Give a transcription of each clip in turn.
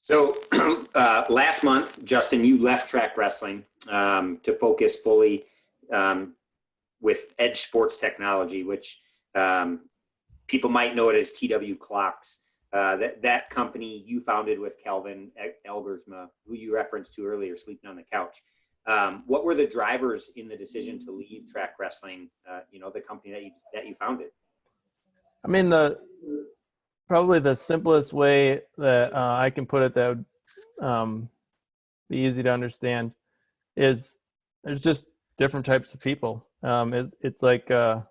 So last month, Justin, you left track wrestling to focus fully with Edge Sports Technology, which people might know it as TW Clocks. That company you founded with Kelvin Elgersma, who you referenced to earlier, sleeping on the couch. What were the drivers in the decision to leave track wrestling? The company that you founded. I mean, probably the simplest way that I can put it that would be easy to understand is there's just different types of people. It's like a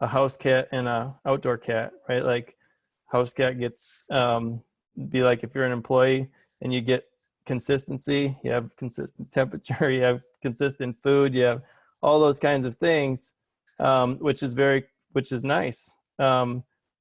house cat and a outdoor cat, right? Like house cat gets be like if you're an employee and you get consistency, you have consistent temperature, you have consistent food, you have all those kinds of things, which is nice.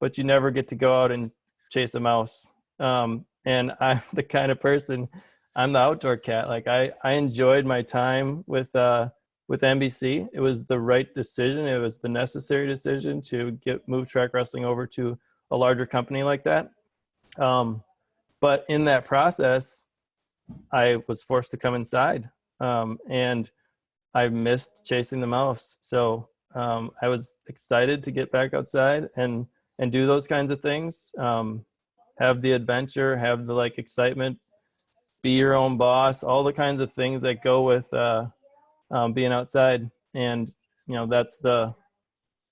But you never get to go out and chase a mouse. And I'm the kind of person, I'm the outdoor cat. Like I enjoyed my time with NBC. It was the right decision. It was the necessary decision to move track wrestling over to a larger company like that. But in that process, I was forced to come inside, and I missed chasing the mouse. So I was excited to get back outside and do those kinds of things, have the adventure, have the excitement, be your own boss, all the kinds of things that go with being outside. And that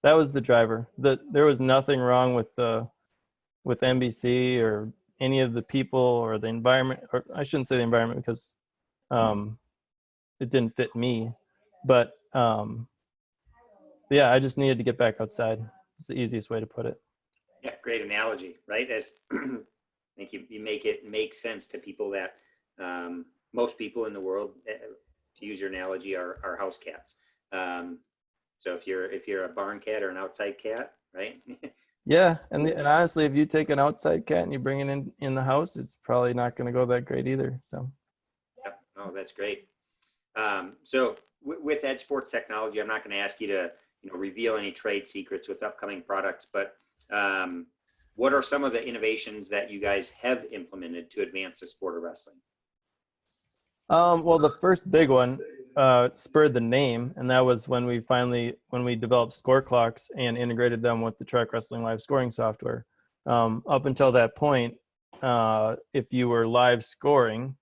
was the driver. There was nothing wrong with NBC or any of the people or the environment, or I shouldn't say the environment because it didn't fit me, but yeah, I just needed to get back outside. It's the easiest way to put it. Yeah, great analogy, right? As I think you make it make sense to people that most people in the world, to use your analogy, are house cats. So if you're a barn cat or an outside cat, right? Yeah, and honestly, if you take an outside cat and you bring it in the house, it's probably not going to go that great either. So. Yeah. Oh, that's great. So with Edge Sports Technology, I'm not going to ask you to reveal any trade secrets with upcoming products, but what are some of the innovations that you guys have implemented to advance the sport of wrestling? Well, the first big one spurred the name, and that was when we developed score clocks and integrated them with the Track Wrestling live scoring software. Up until that point, if you were live scoring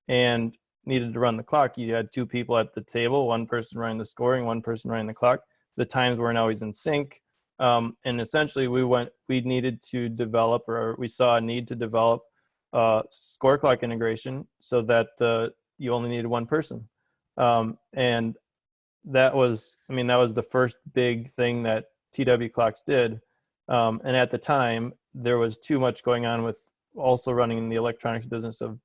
and needed to run the clock, you had two people at the table, one person running the scoring, one person running the clock. The times weren't always in sync. And essentially we needed to develop, or we saw a need to develop score clock integration so that you only needed one person. And that was the first big thing that TW Clocks did. And at the time there was too much going on with also running the electronics business of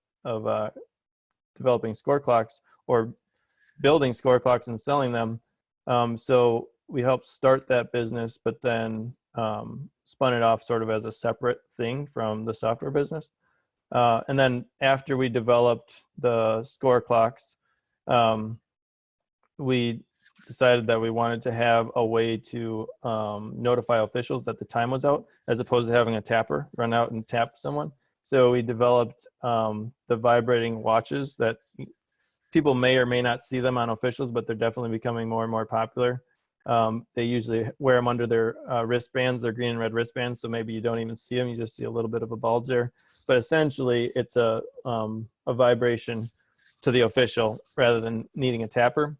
developing score clocks or building score clocks and selling them. So we helped start that business, but then spun it off sort of as a separate thing from the software business. And then after we developed the score clocks, we decided that we wanted to have a way to notify officials that the time was out, as opposed to having a tapper run out and tap someone. So we developed the vibrating watches that people may or may not see them on officials, but they're definitely becoming more and more popular. They usually wear them under their wristbands, their green and red wristbands, so maybe you don't even see them, you just see a little bit of a bulge there. But essentially, it's a vibration to the official rather than needing a tapper.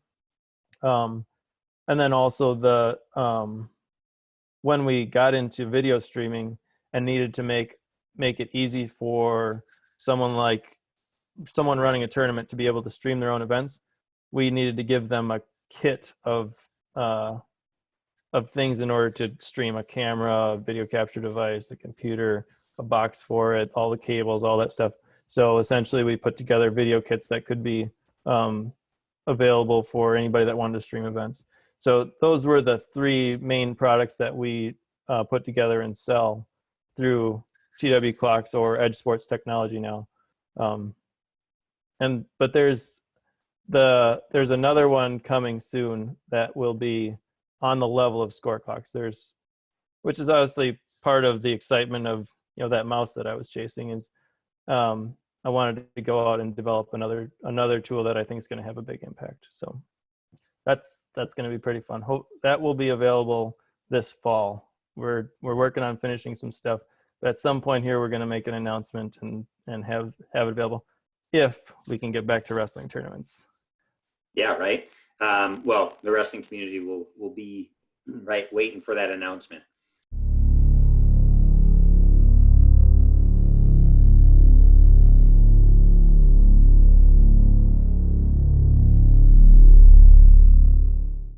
And then also when we got into video streaming and needed to make it easy for someone running a tournament to be able to stream their own events, we needed to give them a kit of things in order to stream: a camera, a video capture device, a computer, a box for it, all the cables, all that stuff. So essentially we put together video kits that could be available for anybody that wanted to stream events. So those were the three main products that we put together and sell through TW Clocks or Edge Sports Technology now. But there's another one coming soon that will be on the level of score clocks. Which is obviously part of the excitement of that mouse that I was chasing, is I wanted to go out and develop another tool that I think is going to have a big impact. So that's going to be pretty fun. Hope that will be available this fall. We're working on finishing some stuff, but at some point here, we're going to make an announcement and have it available if we can get back to wrestling tournaments. Yeah, right. Well, the wrestling community will be right waiting for that announcement.